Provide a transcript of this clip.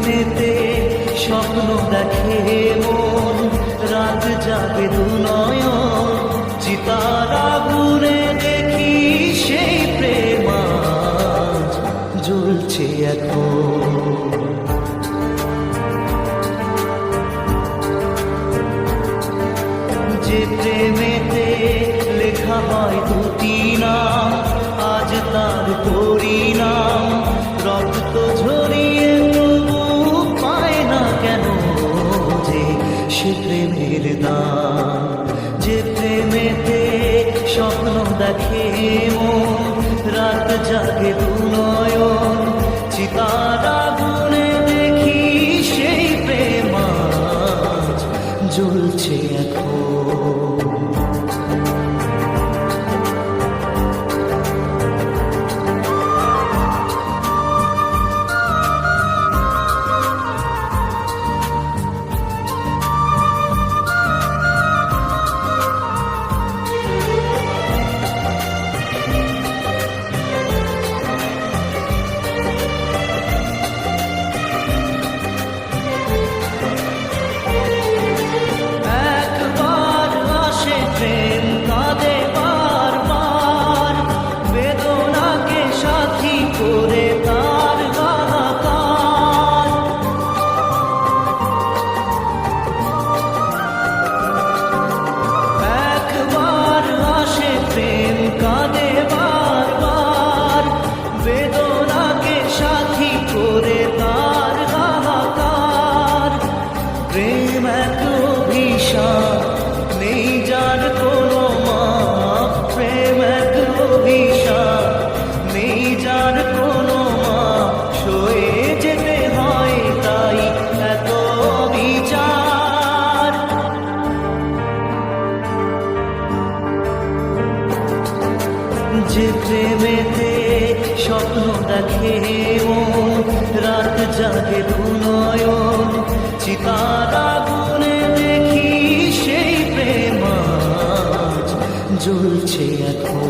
প্রেমেতে স্বপ্ন দেখে মন, রাত জাগে দু নয়ন, চিতার আগুনে দেখি সেই প্রেম আজ জ্বলছে এখন। যে প্রেমেতে লেখা হয় দুটি নাম, আজ তার পরিণাম রক্ত ঝরিয়ে তবু পায় না কেন যে সে প্রেমের দাম। যে প্রেমেতে স্বপ্ন দেখে মন, রাত জাগে দু নয়ন, চিতার আগুনে দেখি সেই প্রেম আজ জ্বলছে এখন। প্রেম এত ভীষণ নেই যার কোনো মাপ, প্রেম এত ভীষণ নেই যার কোনো মাপ, সয়ে যেতে হয় তাই এত বিচার। যে প্রেমেতে স্বপ্ন দেখে মন, রাত জাগে দু নয়ন, চিতার আগুনে দেখি সেই প্রেম আজ জ্বলছে এখন।